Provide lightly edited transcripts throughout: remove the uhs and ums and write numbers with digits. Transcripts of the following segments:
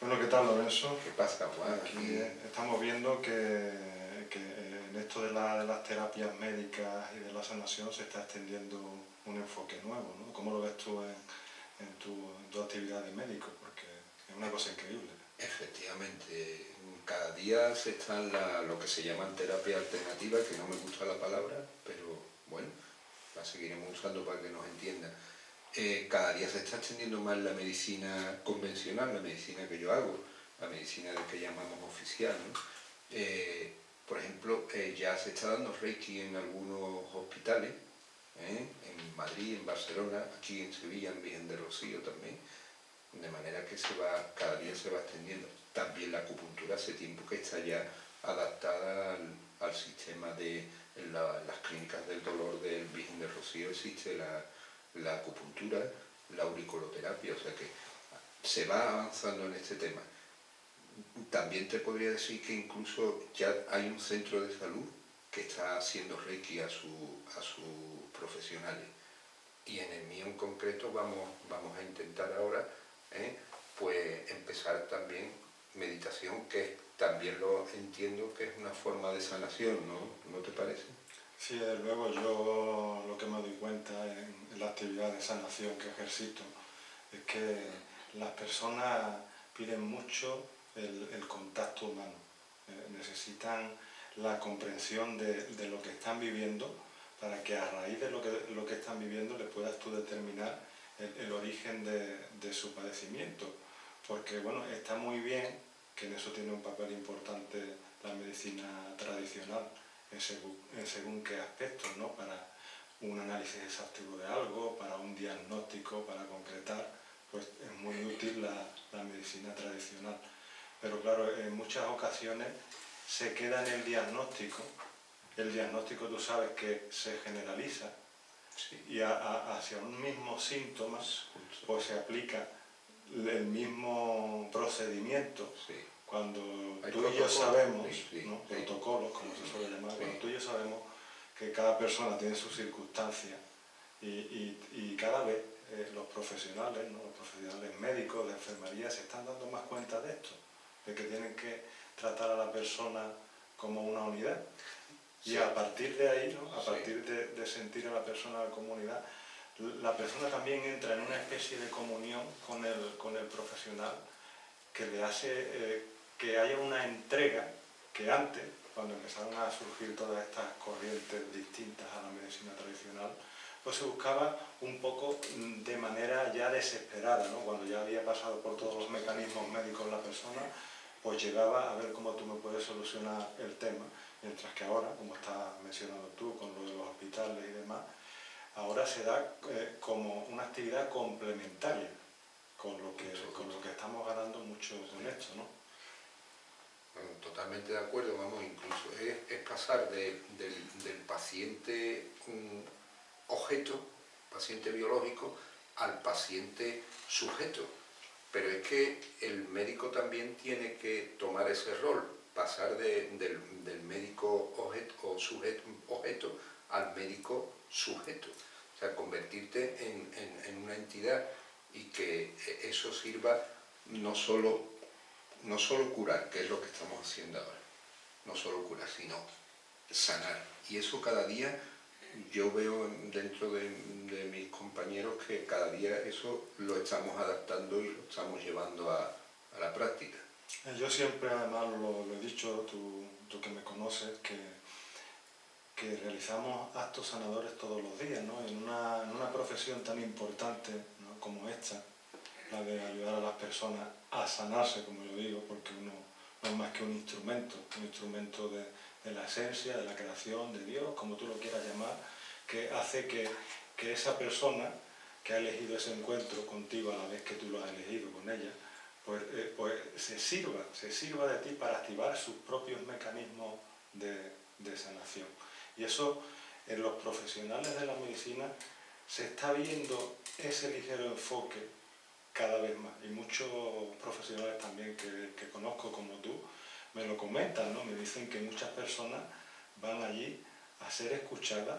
Bueno, ¿qué tal, Lorenzo? ¿Qué pasa, Juan? Aquí estamos viendo que en esto de las terapias médicas y de la sanación se está extendiendo un enfoque nuevo, ¿no? ¿Cómo lo ves tú en tu actividad de médico? Porque es una cosa increíble. Efectivamente, cada día se están lo que se llaman terapia alternativa, que no me gusta la palabra, pero bueno, la seguiremos usando para que nos entiendan. Cada día se está extendiendo más la medicina convencional, la medicina que yo hago, la medicina que llamamos oficial, ¿no? Por ejemplo, ya se está dando Reiki en algunos hospitales, en Madrid, en Barcelona, aquí en Sevilla, en Virgen de Rocío también, de manera que cada día se va extendiendo. También la acupuntura hace tiempo que está ya adaptada al sistema de las clínicas del dolor del Virgen de Rocío. Existe la acupuntura, la auriculoterapia, o sea que se va avanzando en este tema. También te podría decir que incluso ya hay un centro de salud que está haciendo Reiki a sus profesionales. Y en el mío en concreto vamos a intentar ahora pues empezar también meditación, que también lo entiendo que es una forma de sanación, ¿no te parece? Sí, desde luego, yo lo que me doy cuenta en la actividad de sanación que ejercito es que las personas piden mucho el contacto humano, necesitan la comprensión de lo que están viviendo para que a raíz de lo que están viviendo le puedas tú determinar el origen de su padecimiento. Porque bueno, está muy bien, que en eso tiene un papel importante la medicina tradicional, en según qué aspectos, ¿no? Para un análisis exhaustivo de algo, para un diagnóstico, para concretar, pues es muy útil la medicina tradicional. Pero claro, en muchas ocasiones se queda en el diagnóstico tú sabes que se generaliza, Sí. Y hacia un mismo síntoma pues se aplica el mismo procedimiento. Sí. Cuando Hay tú y yo sabemos, sí, ¿no? sí. Protocolos, como se suele llamar, Sí. cuando tú y yo sabemos que cada persona tiene sus circunstancias y cada vez los profesionales, ¿no? Los profesionales médicos de enfermería se están dando más cuenta de esto, de que tienen que tratar a la persona como una unidad. Y a partir de ahí, ¿no? A partir de sentir a la persona como unidad, la persona también entra en una especie de comunión con el profesional que le hace que haya una entrega que antes, cuando empezaron a surgir todas estas corrientes distintas a la medicina tradicional, pues se buscaba un poco de manera ya desesperada, ¿no? Cuando ya había pasado por todos los mecanismos médicos la persona, pues llegaba a ver cómo tú me puedes solucionar el tema, mientras que ahora, como estás mencionando tú, con lo de los hospitales y demás, ahora se da como una actividad complementaria con lo que estamos ganando mucho con esto, ¿no? Bueno, totalmente de acuerdo, vamos, incluso es pasar del paciente objeto, paciente biológico, al paciente sujeto. Pero es que el médico también tiene que tomar ese rol, pasar del médico objeto al médico sujeto. O sea, convertirte en una entidad y que eso sirva no solo curar, que es lo que estamos haciendo ahora, no solo curar, sino sanar. Y eso cada día, yo veo dentro de mis compañeros que cada día eso lo estamos adaptando y lo estamos llevando a la práctica. Yo siempre, además, lo he dicho, tú que me conoces, que realizamos actos sanadores todos los días, ¿no? En una profesión tan importante, ¿no? Como esta, la de ayudar a las personas a sanarse, como yo digo, porque uno no es más que un instrumento de la esencia, de la creación, de Dios, como tú lo quieras llamar, que hace que esa persona que ha elegido ese encuentro contigo a la vez que tú lo has elegido con ella, pues se sirva de ti para activar sus propios mecanismos de sanación. Y eso en los profesionales de la medicina se está viendo ese ligero enfoque cada vez más. Y muchos profesionales también que conozco como tú me lo comentan, ¿no? Me dicen que muchas personas van allí a ser escuchadas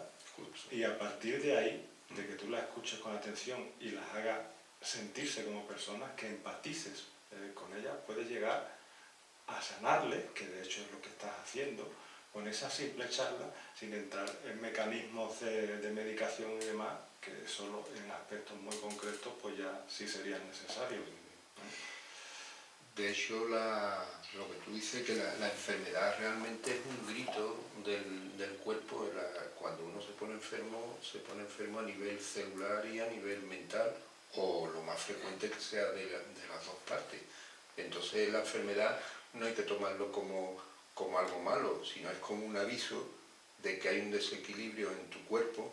y a partir de ahí, de que tú las escuches con atención y las hagas sentirse como personas, que empatices con ellas, puedes llegar a sanarle, que de hecho es lo que estás haciendo, con esa simple charla, sin entrar en mecanismos de medicación y demás, que solo en aspectos muy concretos pues ya sí serían necesarios, ¿no? De hecho, lo que tú dices, que la enfermedad realmente es un grito del cuerpo. Cuando uno se pone enfermo a nivel celular y a nivel mental, o lo más frecuente que sea de las dos partes. Entonces la enfermedad no hay que tomarlo como algo malo, sino es como un aviso de que hay un desequilibrio en tu cuerpo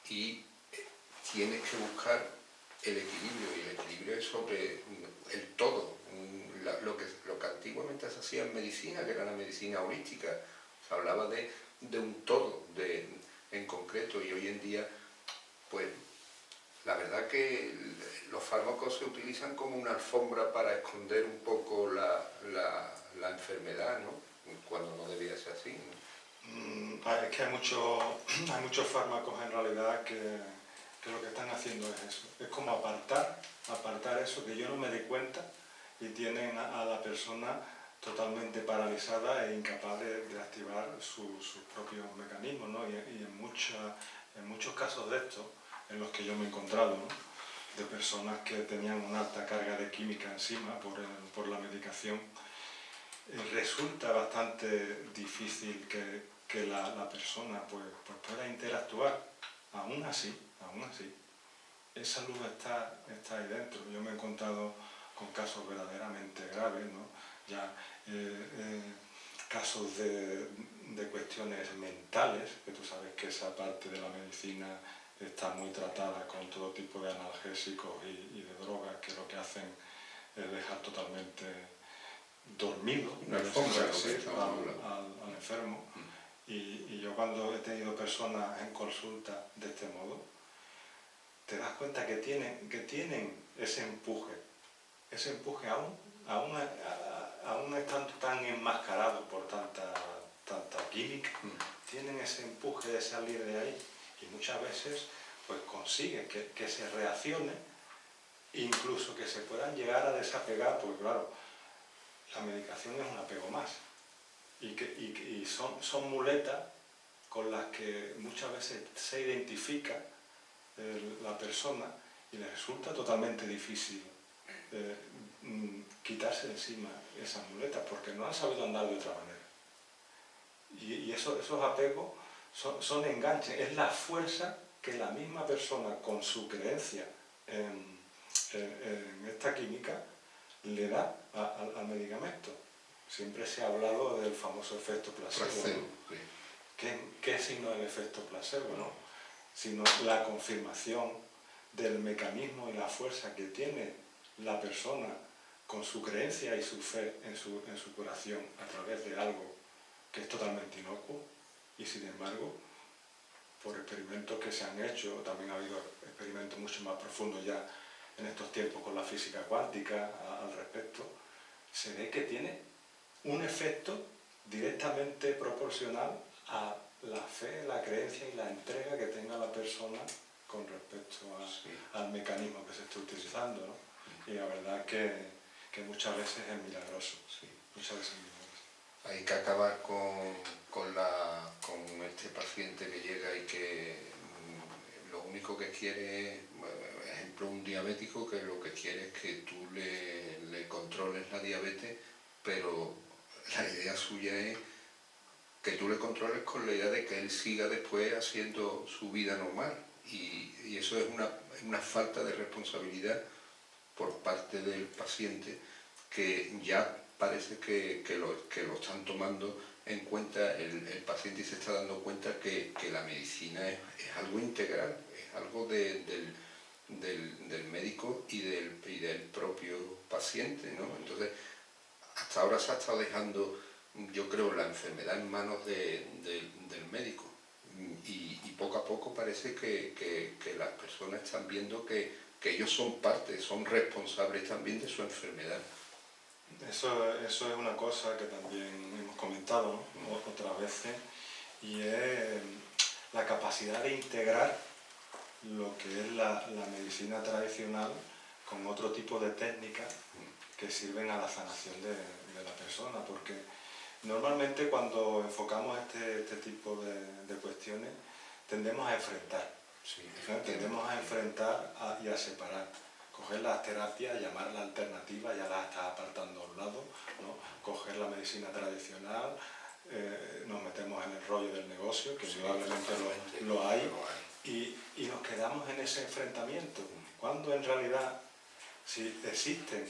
y tienes que buscar el equilibrio, y el equilibrio es sobre el todo. Lo que antiguamente se hacía en medicina, que era la medicina holística, se hablaba de un todo en concreto, y hoy en día, pues la verdad que los fármacos se utilizan como una alfombra para esconder un poco la enfermedad, ¿no? Cuando no debía ser así, ¿no? Es que hay muchos fármacos en realidad que lo que están haciendo es eso. Es como apartar eso, que yo no me dé cuenta, y tienen a la persona totalmente paralizada e incapaz de activar sus propios mecanismos, ¿no? Y en muchos casos de estos, en los que yo me he encontrado, ¿no?, de personas que tenían una alta carga de química encima por la medicación, resulta bastante difícil que la persona pues pueda interactuar. Aún así, esa luz está ahí dentro. Yo me he encontrado con casos verdaderamente graves, ¿no? Ya casos de cuestiones mentales, que tú sabes que esa parte de la medicina está muy tratada con todo tipo de analgésicos y de drogas, que lo que hacen es dejar totalmente dormido, Una alfombra, al enfermo. Y yo cuando he tenido personas en consulta de este modo, te das cuenta que tienen ese empuje aún estando tan enmascarados por tanta química, tienen ese empuje de salir de ahí, y muchas veces pues consiguen que se reaccione, incluso que se puedan llegar a desapegar, porque claro, la medicación es un apego más, y son muletas con las que muchas veces se identifica la persona, y le resulta totalmente difícil quitarse de encima esas muletas, porque no han sabido andar de otra manera. Y esos apegos son enganches, es la fuerza que la misma persona, con su creencia en esta química, le da al medicamento. Siempre se ha hablado del famoso efecto placebo, ¿no? ¿Qué es sino el efecto placebo, ¿no? Sino la confirmación del mecanismo y la fuerza que tiene la persona con su creencia y su fe en su curación a través de algo que es totalmente inocuo, y sin embargo, por experimentos que se han hecho, también ha habido experimentos mucho más profundos ya en estos tiempos con la física cuántica al respecto, se ve que tiene un efecto directamente proporcional a la fe, la creencia y la entrega que tenga la persona con respecto al mecanismo que se está utilizando, ¿no? Y la verdad que muchas veces es milagroso, muchas veces es milagroso. Hay que acabar con este paciente que llega y que lo único que quiere, por ejemplo, un diabético, que lo que quiere es que tú le controles la diabetes, pero la idea suya es que tú le controles con la idea de que él siga después haciendo su vida normal, y eso es una falta de responsabilidad por parte del paciente, que ya parece que lo están tomando en cuenta el paciente, y se está dando cuenta que la medicina es algo integral, es algo del médico y del propio paciente, ¿no? Entonces, hasta ahora se ha estado dejando, yo creo, la enfermedad en manos del médico, y poco a poco parece que las personas están viendo que ellos son parte, son responsables también de su enfermedad. Eso es una cosa que también hemos comentado, ¿no?, otras veces, y es la capacidad de integrar lo que es la medicina tradicional con otro tipo de técnicas que sirven a la sanación de la persona, porque normalmente cuando enfocamos este tipo de cuestiones tendemos a enfrentar, Sí, tendemos a enfrentar y a separar. Coger las terapias, llamarlas alternativas, ya las estás apartando a un lado, ¿no? Coger la medicina tradicional, nos metemos en el rollo del negocio, que indudablemente lo hay, y nos quedamos en ese enfrentamiento, cuando en realidad, si existen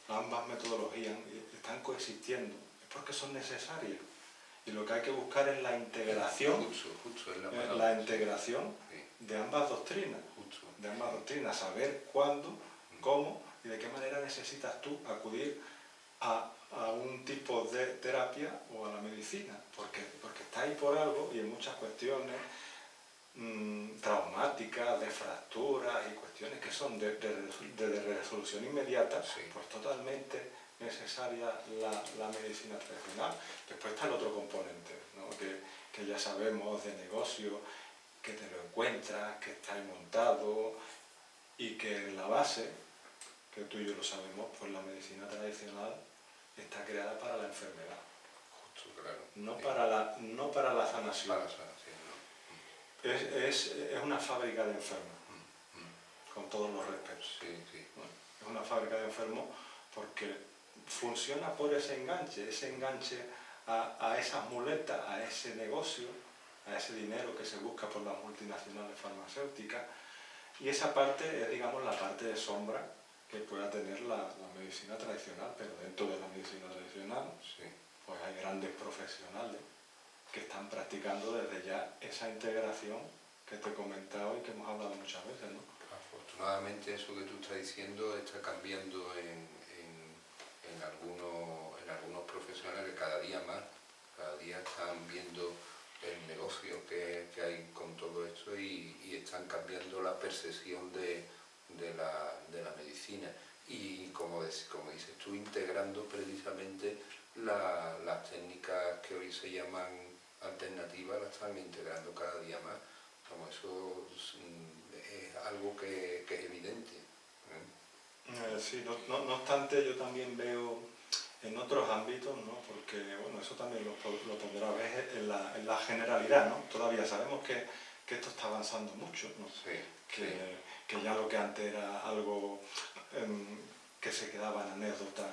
ambas metodologías, están coexistiendo, es porque son necesarias. Y lo que hay que buscar es la integración, justo es la integración sí. de ambas doctrinas, saber cuándo, cómo y de qué manera necesitas tú acudir a un tipo de terapia o a la medicina, porque está ahí por algo, y en muchas cuestiones traumáticas, de fracturas y cuestiones que son de resolución inmediata, sí. Pues totalmente necesaria la medicina tradicional. Después está el otro componente, ¿no? que ya sabemos de negocio, que te lo encuentras, que está ahí montado, y que en la base, que tú y yo lo sabemos, pues la medicina tradicional está creada para la enfermedad. Justo, claro. No para la sanación. Para la sanación, no. Es una fábrica de enfermos, con todos los respetos. Sí, sí. ¿No? Es una fábrica de enfermos porque funciona por ese enganche a esas muletas, a ese negocio, a ese dinero que se busca por las multinacionales farmacéuticas, y esa parte es, digamos, la parte de sombra que pueda tener la medicina tradicional, pero dentro de la medicina tradicional Sí. pues hay grandes profesionales que están practicando desde ya esa integración que te he comentado y que hemos hablado muchas veces, ¿no? Afortunadamente eso que tú estás diciendo está cambiando en algunos profesionales cada día más, cada día están viendo el negocio que hay con todo esto y están cambiando la percepción de la medicina y como dices tú, integrando precisamente las técnicas que hoy se llaman alternativas, las están integrando cada día más. Como eso es algo que es evidente. Sí, no obstante, yo también veo en otros ámbitos, ¿no? Porque bueno, eso también lo pondrás en la generalidad, ¿no? Todavía sabemos que esto está avanzando mucho, ¿no? Sí, que ya lo que antes era algo que se quedaba en anécdota,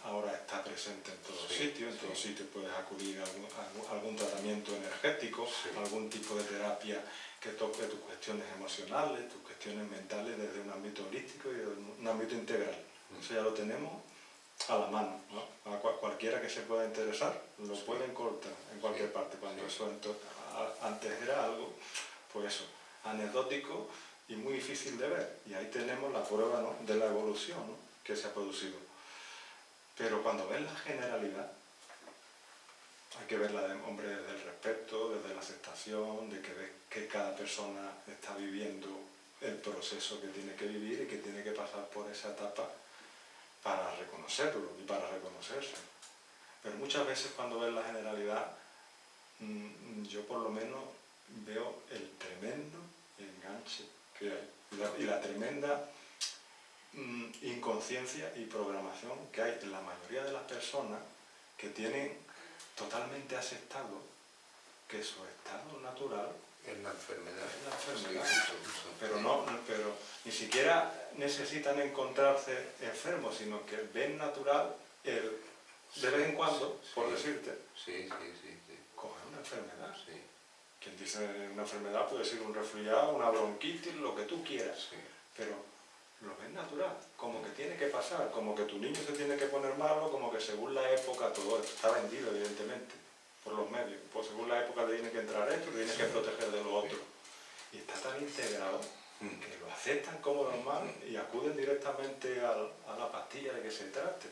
ahora está presente en todos sitios. En todos sitios puedes acudir a algún tratamiento energético, algún tipo de terapia que toque tus cuestiones emocionales, tus cuestiones mentales desde un ámbito holístico y desde un ámbito integral. Eso ya lo tenemos a la mano, ¿no? A cualquiera que se pueda interesar lo puede encontrar en cualquier parte, cuando eso antes era algo, pues eso, anecdótico y muy difícil de ver, y ahí tenemos la prueba, ¿no? De la evolución, ¿no? Que se ha producido. Pero cuando ves la generalidad, hay que verla, hombre, desde el respeto, desde la aceptación, de que ves que cada persona está viviendo el proceso que tiene que vivir y que tiene que pasar por esa etapa para reconocerlo y para reconocerse. Pero muchas veces cuando ves la generalidad, yo por lo menos veo el tremendo enganche que hay y la tremenda inconsciencia y programación que hay en la mayoría de las personas que tienen totalmente aceptado que su estado natural es la enfermedad. Es la enfermedad. Sí, pero ni siquiera necesitan encontrarse enfermos, sino que ven natural el de vez en cuando, por decirte, coger una enfermedad. Sí. Quien dice una enfermedad puede ser un resfriado, una bronquitis, lo que tú quieras, pero lo ves natural, como que tiene que pasar, como que tu niño se tiene que poner malo, como que según la época, todo esto está vendido evidentemente por los medios, pues según la época te tiene que entrar esto, te tienes que proteger de lo otro, y está tan integrado que lo aceptan como normal y acuden directamente a la pastilla de que se trate.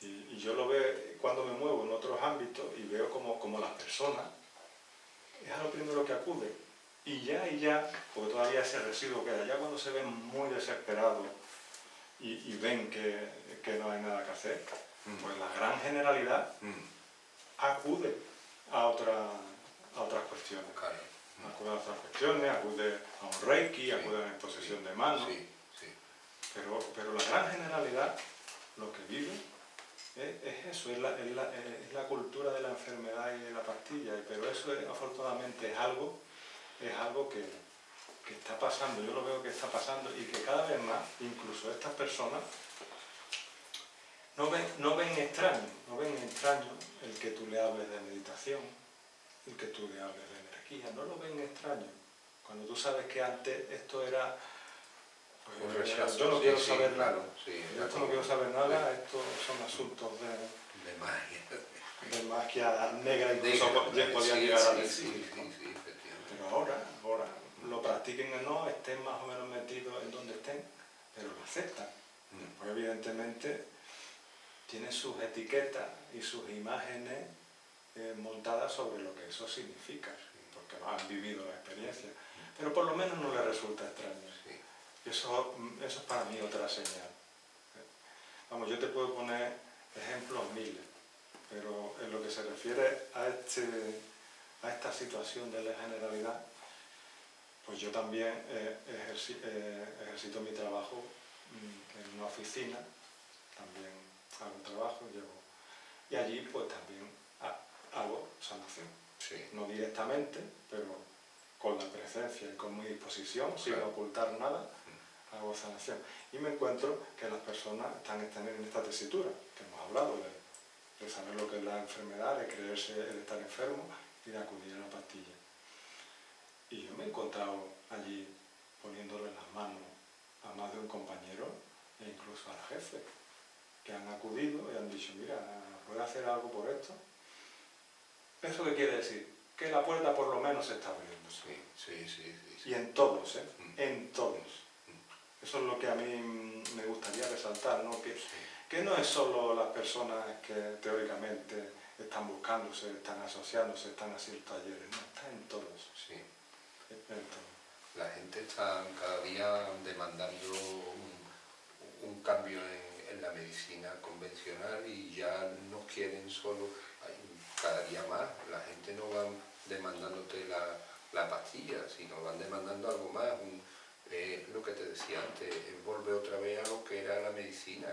Y yo lo veo cuando me muevo en otros ámbitos y veo como las personas es a lo primero que acuden. Y ya, porque todavía ese residuo queda, ya cuando se ven muy desesperados y ven que no hay nada que hacer, pues la gran generalidad acude a otras cuestiones. Acude a otras cuestiones, acude a un reiki, acude a una exposición de manos. Pero la gran generalidad, lo que vive, es eso, es la cultura de la enfermedad y de la pastilla, pero eso afortunadamente es algo que está pasando, yo lo veo que está pasando y que cada vez más, incluso estas personas, no ven extraño el que tú le hables de meditación, el que tú le hables de energía, no lo ven extraño. Cuando tú sabes que antes esto era... Un rechazo, yo no quiero saber nada. Sí, Esto no quiero saber nada, estos son asuntos de magia. De magia negra, incluso podía sí, llegar a sí, decir. sí, efectivamente. Pero ahora, lo practiquen o no, estén más o menos metidos en donde estén, pero lo aceptan. Pues evidentemente tienen sus etiquetas y sus imágenes montadas sobre lo que eso significa, porque no han vivido la experiencia. Pero por lo menos no les resulta extraño. Sí. Eso es para mí otra señal. Vamos, yo te puedo poner ejemplos miles, pero en lo que se refiere a esta situación de la generalidad, pues yo también ejercito mi trabajo en una oficina, también hago un trabajo, y allí pues también hago sanación. Sí. No directamente, pero con la presencia y con mi disposición, sin ocultar nada, hago sanación. Y me encuentro que las personas están en esta tesitura, que hemos hablado de saber lo que es la enfermedad, de creerse el estar enfermo y de acudir a la pastilla. Y yo me he encontrado allí poniéndole las manos a más de un compañero e incluso al jefe, que han acudido y han dicho, mira, ¿puedo hacer algo por esto? ¿Eso qué quiere decir? Que la puerta por lo menos se está abriendo. Sí. Y en todos, en todos. Eso es lo que a mí me gustaría resaltar, ¿no? Que no es solo las personas que teóricamente están buscándose, están asociándose, están haciendo talleres, no, está en todos. Sí. En todos. La gente está cada día demandando un cambio en la medicina convencional y ya no quieren solo, cada día más, la gente no va demandándote la pastilla, sino van demandando algo más, lo que te decía antes, es volver otra vez a lo que era la medicina,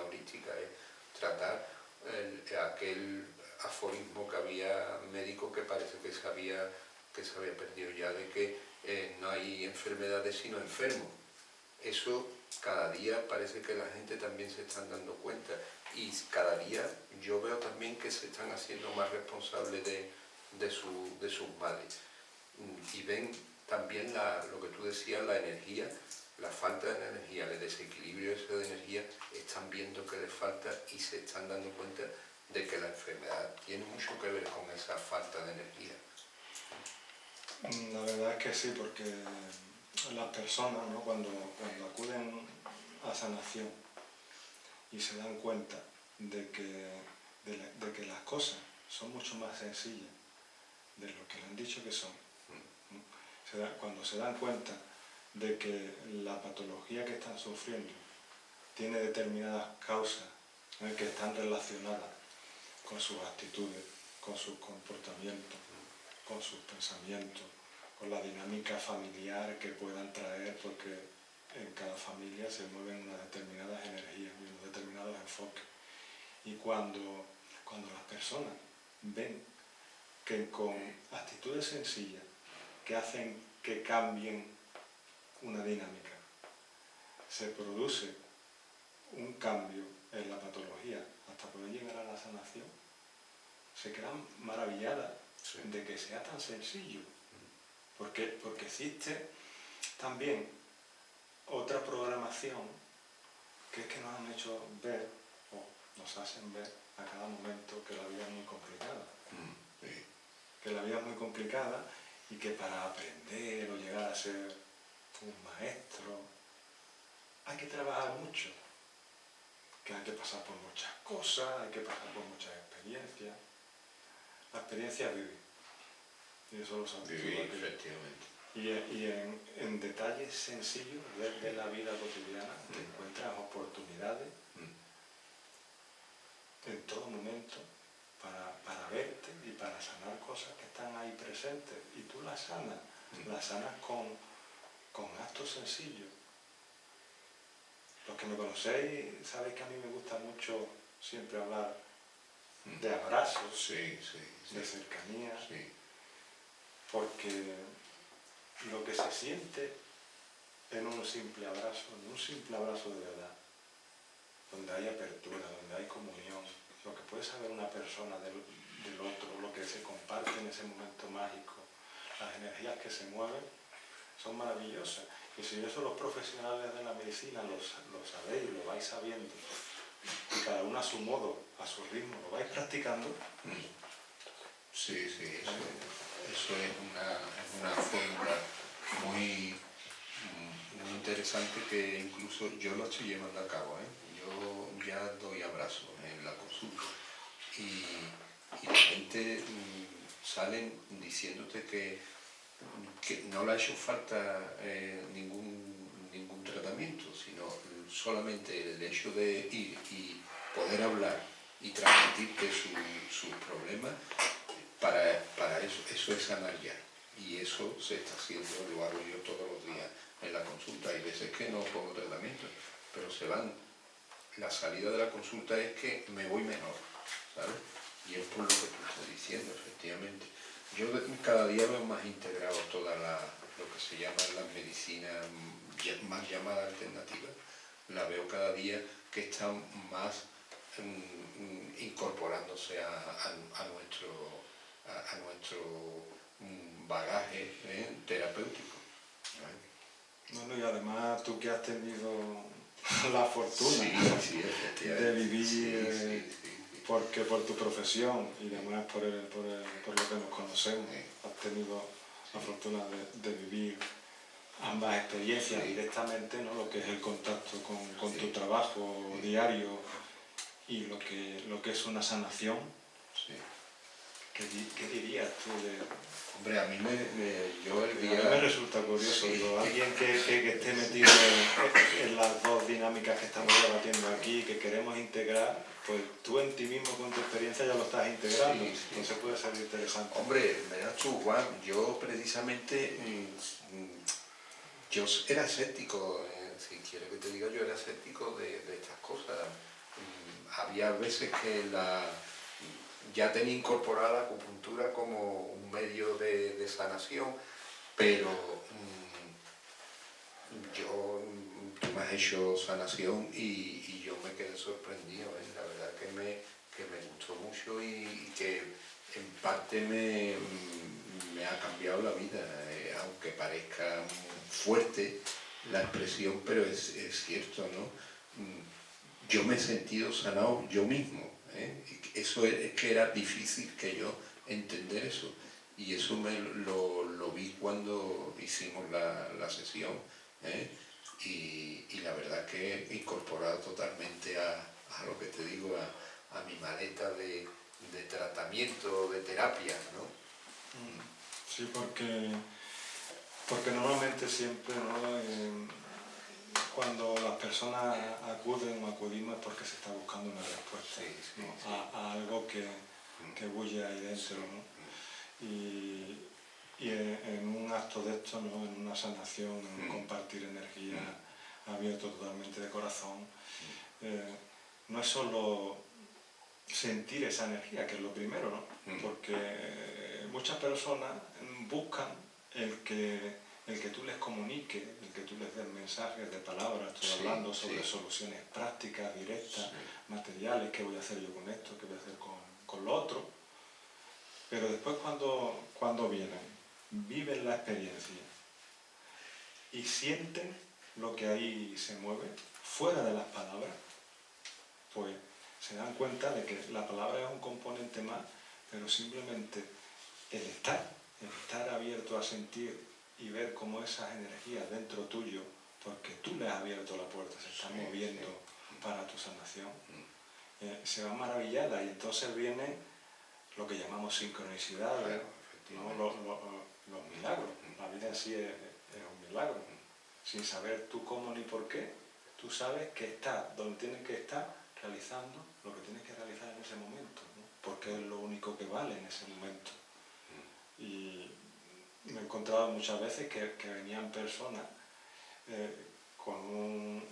holística, es tratar aquel aforismo que había médico que parece que se había perdido ya, de que no hay enfermedades sino enfermos. Eso cada día parece que la gente también se están dando cuenta y cada día yo veo también que se están haciendo más responsables de sus males. Y ven también lo que tú decías, la energía, la falta de energía, el desequilibrio ese de energía, están viendo que les falta y se están dando cuenta de que la enfermedad tiene mucho que ver con esa falta de energía. La verdad es que sí, porque las personas, ¿no? cuando acuden a sanación y se dan cuenta de que las cosas son mucho más sencillas de lo que le han dicho que son, ¿no? Cuando se dan cuenta de que la patología que están sufriendo tiene determinadas causas que están relacionadas con sus actitudes, con sus comportamientos, con sus pensamientos, con la dinámica familiar que puedan traer, porque en cada familia se mueven unas determinadas energías y unos determinados enfoques. Y cuando las personas ven que con actitudes sencillas que hacen que cambien una dinámica, se produce un cambio en la patología hasta poder llegar a la sanación, se quedan maravilladas de que sea tan sencillo, porque existe también otra programación que es que nos han hecho ver, o nos hacen ver a cada momento, que la vida es muy complicada. Que la vida es muy complicada y que para aprender o llegar a ser un maestro hay que trabajar mucho, que hay que pasar por muchas cosas, hay que pasar por muchas experiencias. La experiencia es vivir, y eso lo sabes tú. Efectivamente. Y en detalles sencillos de la vida cotidiana te encuentras oportunidades en todo momento para verte y para sanar cosas que están ahí presentes, y tú las sanas con actos sencillos. los que me conocéis sabéis que a mí me gusta mucho siempre hablar de abrazos, Sí, de cercanía, sí. porque lo que se siente en un simple abrazo de verdad, donde hay apertura, donde hay comunión, lo que puede saber una persona del otro, lo que se comparte en ese momento mágico, las energías que se mueven, son maravillosas. Y si eso los profesionales de la medicina lo sabéis, lo vais sabiendo, y cada uno a su modo, a su ritmo, lo vais practicando. Sí, eso es una fórmula muy, muy interesante que incluso yo lo estoy llevando a cabo, ¿eh? Yo ya doy abrazos en la consulta y la gente sale diciéndote que no le ha hecho falta ningún tratamiento, sino solamente el hecho de ir y poder hablar y transmitirte sus problemas, para eso es sanar ya. Y eso se está haciendo, lo hago yo todos los días en la consulta. Hay veces que no pongo tratamiento, pero se van. La salida de la consulta es que me voy mejor, ¿sabes? Y es por lo que tú estás diciendo, efectivamente. Yo cada día veo más integrado lo que se llama la medicina más llamada alternativa. La veo cada día que están más incorporándose a nuestro bagaje terapéutico. Bueno, y además tú que has tenido la fortuna de vivir, porque por tu profesión y además por lo que nos conocemos, has tenido la fortuna de vivir ambas experiencias directamente, ¿no? Lo que es el contacto con tu trabajo diario y lo que es una sanación. ¿Qué dirías tú de...? Hombre, a mí me resulta curioso, digo, alguien que esté metido en las dos dinámicas que estamos debatiendo aquí, que queremos integrar, pues tú en ti mismo con tu experiencia ya lo estás integrando, entonces puede ser interesante. Hombre, verás tú, Juan, yo precisamente, yo era escéptico, si quieres que te diga, yo era escéptico de estas cosas. Había veces que ya tenía incorporada la acupuntura como un medio de sanación, pero tú me has hecho sanación y yo me quedé sorprendido, ¿eh? La verdad que me gustó mucho y que en parte me ha cambiado la vida, aunque parezca fuerte la expresión, pero es cierto, ¿no? Yo me he sentido sanado yo mismo, ¿eh? Eso es que era difícil que yo entender eso, y eso lo vi cuando hicimos la sesión, ¿eh? Y la verdad que he incorporado totalmente a lo que te digo, a mi maleta de tratamiento, de terapia, ¿no? Sí, porque normalmente siempre, ¿no? Cuando las personas acuden o acudimos es porque se está buscando una respuesta, ¿no? A algo que bulle ahí dentro, ¿no? Y en un acto de esto, ¿no? En una sanación, en un compartir energía abierto totalmente de corazón, no es solo sentir esa energía, que es lo primero, ¿no? Porque muchas personas buscan el que tú les comuniques, el que tú les des mensajes de palabras, estoy hablando sobre soluciones prácticas, directas, materiales, qué voy a hacer yo con esto, qué voy a hacer con lo otro. Pero después cuando vienen, viven la experiencia y sienten lo que ahí se mueve, fuera de las palabras, pues se dan cuenta de que la palabra es un componente más, pero simplemente el estar abierto a sentir y ver cómo esas energías dentro tuyo, porque tú les has abierto la puerta, se están moviendo para tu sanación, se va maravillada, y entonces viene lo que llamamos sincronicidades, ¿no? Los milagros. La vida en sí es un milagro. Sin saber tú cómo ni por qué, tú sabes que estás donde tienes que estar realizando lo que tienes que realizar en ese momento, ¿no? Porque es lo único que vale en ese momento. Y me he encontrado muchas veces que venían personas con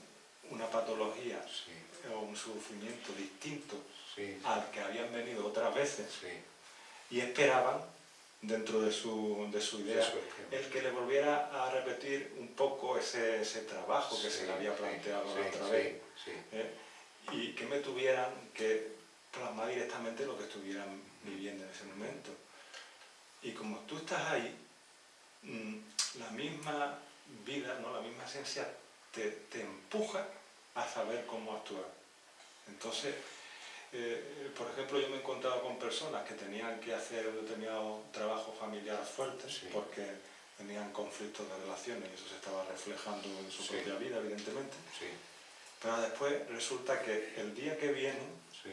una patología sí, o un sufrimiento distinto sí, al que habían venido otras veces sí, y esperaban, dentro de su idea, eso es que... el que le volviera a repetir un poco ese trabajo que se le había planteado la otra vez, sí, ¿eh? Y que me tuvieran que plasmar directamente lo que estuvieran viviendo en ese momento. Y como tú estás ahí, la misma vida, ¿no? La misma esencia te empuja a saber cómo actuar. Entonces, por ejemplo, yo me he encontrado con personas que tenían que hacer un determinado trabajo familiar fuerte, sí, porque tenían conflictos de relaciones y eso se estaba reflejando en su sí, propia vida, evidentemente. sí, Pero después resulta que el día que sí,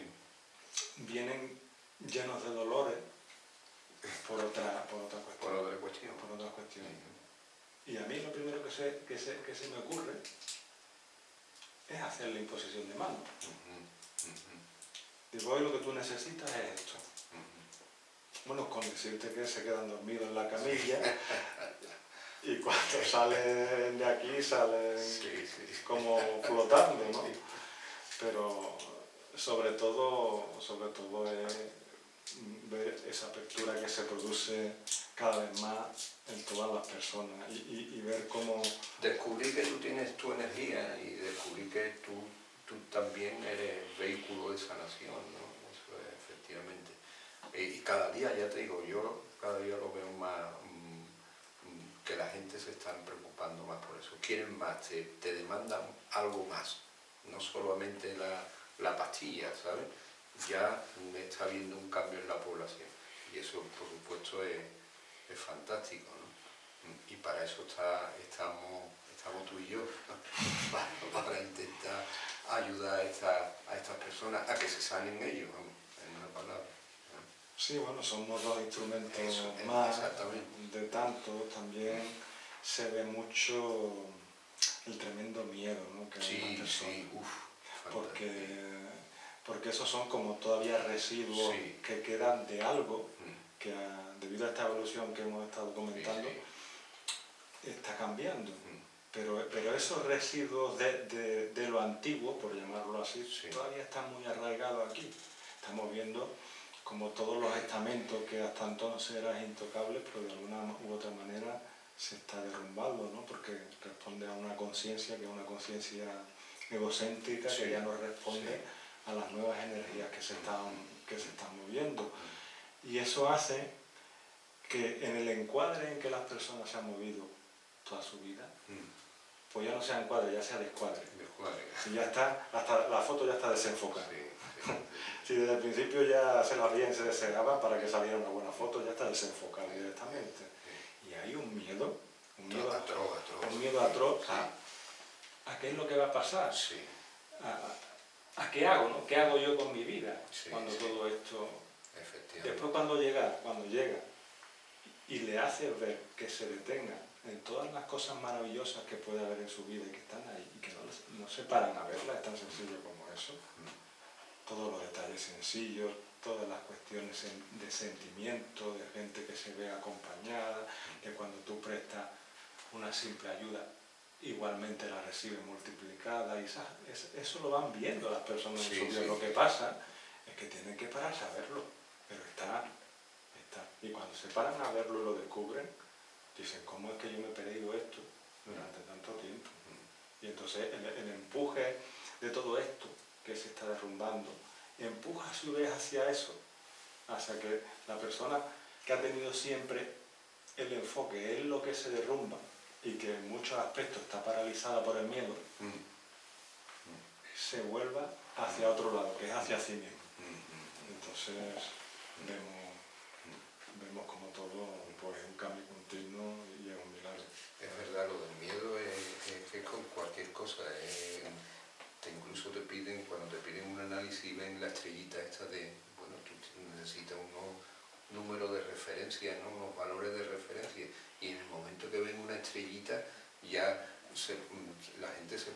vienen llenos de dolores por otra cuestión. por otra cuestión. Por otras cuestiones. Y a mí lo primero que se me ocurre es hacer la imposición de manos. Digo, hoy lo que tú necesitas es esto. Bueno, con decirte que se quedan dormidos en la camilla y cuando salen de aquí salen como flotando, ¿no? Pero sobre todo es ver esa apertura que se produce cada vez más en todas las personas y ver cómo... Descubrí que tú tienes tu energía y descubrí que tú también eres vehículo de sanación, ¿no? Eso es, efectivamente. Y cada día, ya te digo, yo cada día lo veo más, que la gente se está preocupando más por eso. Quieren más, te demandan algo más, no solamente la pastilla, ¿sabes? Ya está habiendo un cambio en la población y eso, por supuesto, es fantástico, ¿no? Y para eso estamos tú y yo, para intentar ayudar a estas personas a que se sanen ellos, vamos, en una palabra. Sí, bueno, somos dos instrumentos Eso, más exactamente. de tanto. También se ve mucho el tremendo miedo, ¿no? Que hay en las personas. Sí, uff, porque esos son como todavía residuos sí, que quedan de algo que debido a esta evolución que hemos estado comentando está cambiando. Pero esos residuos de lo antiguo, por llamarlo así, todavía están muy arraigados aquí. Estamos viendo como todos los estamentos que hasta entonces eran intocables, pero de alguna u otra manera se está derrumbando, ¿no? Porque responde a una conciencia que es una conciencia egocéntrica que ya no responde a las nuevas energías que se están moviendo. Y eso hace que en el encuadre en que las personas se han movido toda su vida, pues ya no sea encuadre, ya sea descuadre. Si ya está, hasta la foto ya está desenfocada. Si desde el principio ya se la veía y se deseaba para que saliera una buena foto, ya está desenfocada directamente. Y hay un miedo atroz a qué es lo que va a pasar, a qué hago, ¿no? ¿Qué hago yo con mi vida cuando todo esto... Después cuando llega y le haces ver que se detenga en todas las cosas maravillosas que puede haber en su vida y que están ahí y que no se paran a verlas, es tan sencillo como eso. Todos los detalles sencillos, todas las cuestiones de sentimiento, de gente que se ve acompañada, que cuando tú prestas una simple ayuda, igualmente la recibe multiplicada, y eso lo van viendo las personas en su vida. Lo que pasa es que tienen que pararse a verlo, pero está. Y cuando se paran a verlo y lo descubren, dicen, ¿cómo es que yo me he perdido esto durante tanto tiempo? Y entonces el empuje de todo esto que se está derrumbando, empuja a su vez hacia eso, hacia que la persona que ha tenido siempre el enfoque es lo que se derrumba y que en muchos aspectos está paralizada por el miedo, se vuelva hacia otro lado, que es hacia sí mismo. Entonces vemos como todo pues, es un cambio continuo y es un milagro. Es verdad, lo del miedo es con cualquier cosa. Incluso cuando te piden un análisis, ven la estrellita esta de, bueno, tú necesitas unos números de referencia, ¿no? Unos valores de referencia, y en el momento que ven una estrellita ya la gente se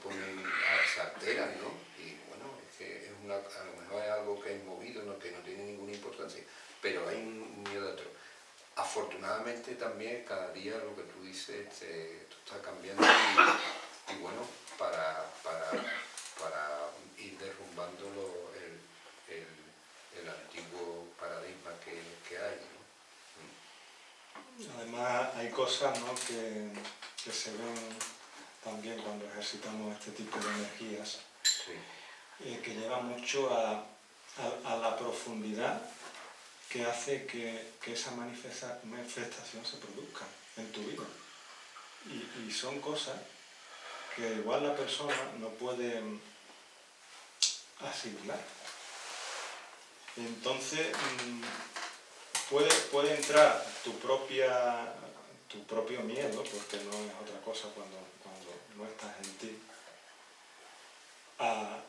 altera, ¿no? Y bueno, es que a lo mejor es algo que es movido, ¿no? Que no tiene ninguna importancia, pero hay un miedo a otro. Afortunadamente también cada día lo que tú dices esto está cambiando y bueno, para Además hay cosas, ¿no?, que se ven también cuando ejercitamos este tipo de energías, Sí. que lleva mucho a la profundidad que hace que esa manifestación se produzca en tu vida. Y son cosas que igual la persona no puede asimilar. Entonces puede entrar tu propio miedo, porque no es otra cosa cuando no estás en ti, a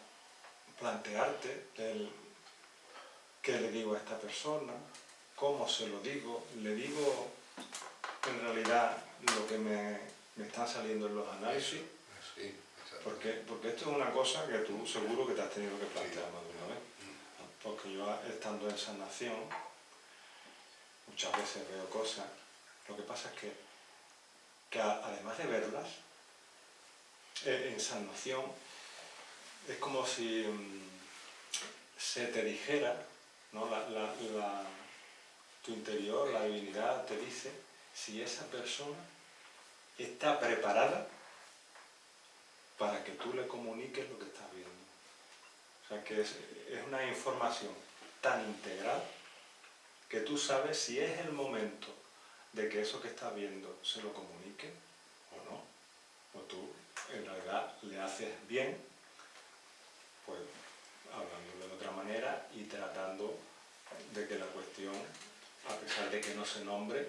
plantearte qué le digo a esta persona, cómo se lo digo, le digo en realidad lo que me están saliendo en los análisis. Sí, porque esto es una cosa que tú seguro que te has tenido que plantear más de una vez. Porque yo, estando en sanación, muchas veces veo cosas. Lo que pasa es que además de verlas, en sanación es como si se te dijera, ¿no?, tu interior, la divinidad te dice si esa persona está preparada para que tú le comuniques lo que estás viendo. O sea, que es una información tan integral que tú sabes si es el momento de que eso que estás viendo se lo comunique o no. O tú, en realidad, le haces bien, pues hablándolo de otra manera y tratando de que la cuestión, a pesar de que no se nombre,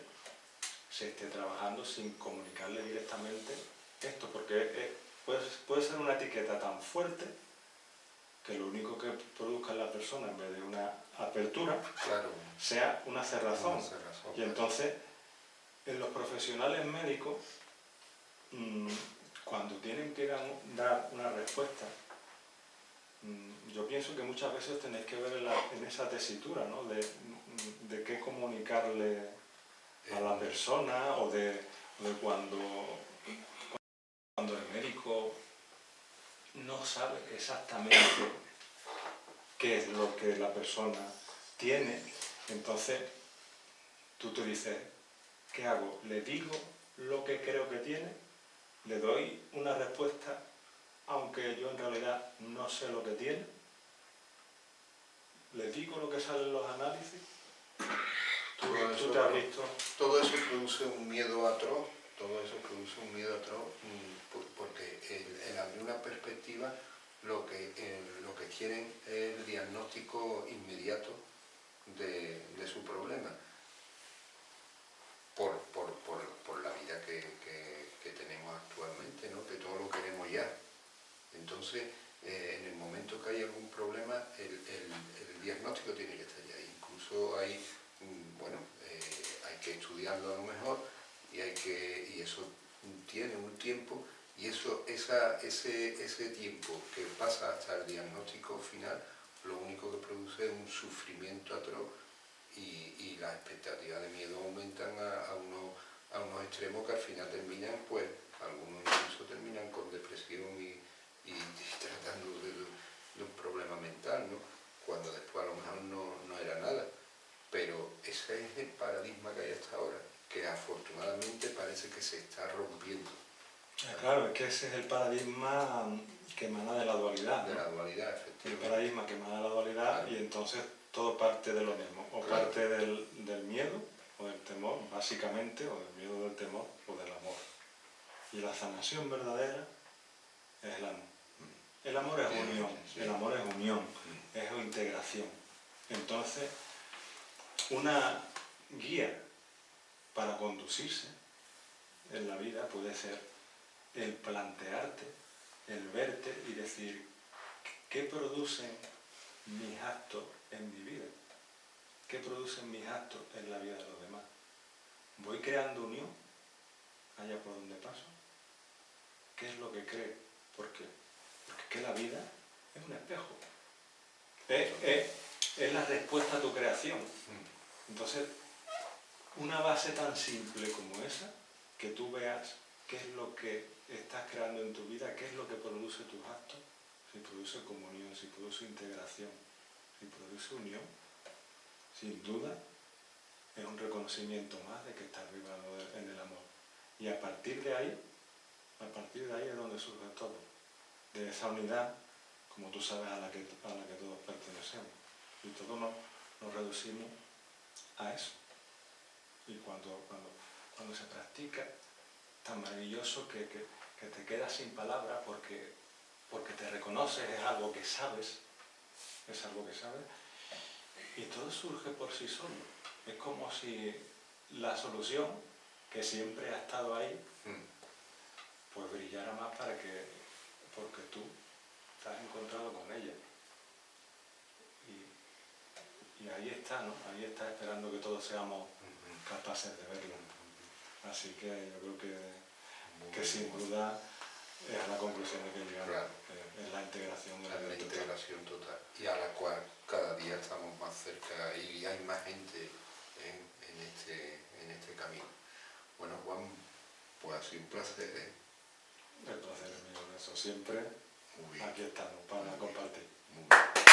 se esté trabajando sin comunicarle directamente esto, porque puede ser una etiqueta tan fuerte que lo único que produzca en la persona, en vez de una apertura, claro, sea una cerrazón. Y entonces, en los profesionales médicos, cuando tienen que dar una respuesta, yo pienso que muchas veces tenéis que ver en esa tesitura, ¿no?, de qué comunicarle a la persona, o de cuando el médico no sabe exactamente qué es lo que la persona tiene. Entonces tú te dices, ¿qué hago? ¿Le digo lo que creo que tiene? ¿Le doy una respuesta aunque yo en realidad no sé lo que tiene? ¿Le digo lo que sale en los análisis? ¿Tú te has visto? Todo eso produce un miedo atroz, porque el abrir una perspectiva lo que quieren es el diagnóstico inmediato de su problema, por la vida que tenemos actualmente, ¿no?, que todo lo queremos ya. Entonces, en el momento que hay algún problema, el diagnóstico tiene que estar ya. Incluso hay que estudiarlo a lo mejor, y eso tiene un tiempo, y ese tiempo que pasa hasta el diagnóstico final, lo único que produce es un sufrimiento atroz, y las expectativas de miedo aumentan a unos extremos que al final terminan, pues algunos incluso terminan con depresión y tratando de un problema mental, ¿no?, cuando después a lo mejor no era nada. Pero ese es el paradigma que hay hasta ahora, que afortunadamente parece que se está rompiendo. Claro, es que ese es el paradigma que emana de la dualidad, ¿no? De la dualidad, efectivamente. El paradigma que emana de la dualidad, claro. Y entonces todo parte de lo mismo, o claro, parte del miedo o del temor, básicamente, o del miedo, del temor o del amor. Y la sanación verdadera es el amor. El amor es unión, sí. El amor es unión, es integración. Entonces, una guía para conducirse en la vida puede ser el plantearte, el verte y decir, ¿qué producen mis actos en mi vida? ¿Qué producen mis actos en la vida de los demás? ¿Voy creando unión allá por donde paso? ¿Qué es lo que creo? ¿Por qué? Porque es que la vida es un espejo. Es la respuesta a tu creación. Entonces, una base tan simple como esa, que tú veas qué es lo que estás creando en tu vida, qué es lo que produce tus actos, si produce comunión, si produce integración, si produce unión, sin duda es un reconocimiento más de que estás vibrando en el amor. Y a partir de ahí es donde surge todo, de esa unidad, como tú sabes, a la que todos pertenecemos. Y todos nos reducimos a eso. Y cuando se practica, tan maravilloso que te quedas sin palabras porque te reconoces, es algo que sabes, y todo surge por sí solo. Es como si la solución, que siempre ha estado ahí, pues brillara más porque tú te has encontrado con ella. Y ahí está, ¿no? Ahí está, esperando que todos seamos capaces de verlo. Así que yo creo que sin duda es a la conclusión de que llegamos. Claro. Es la integración de La integración total. Y a la cual cada día estamos más cerca y hay más gente en este camino. Bueno, Juan, pues ha sido un placer, ¿eh? El placer es mío, eso siempre. Muy bien. Aquí estamos para compartir. Muy bien.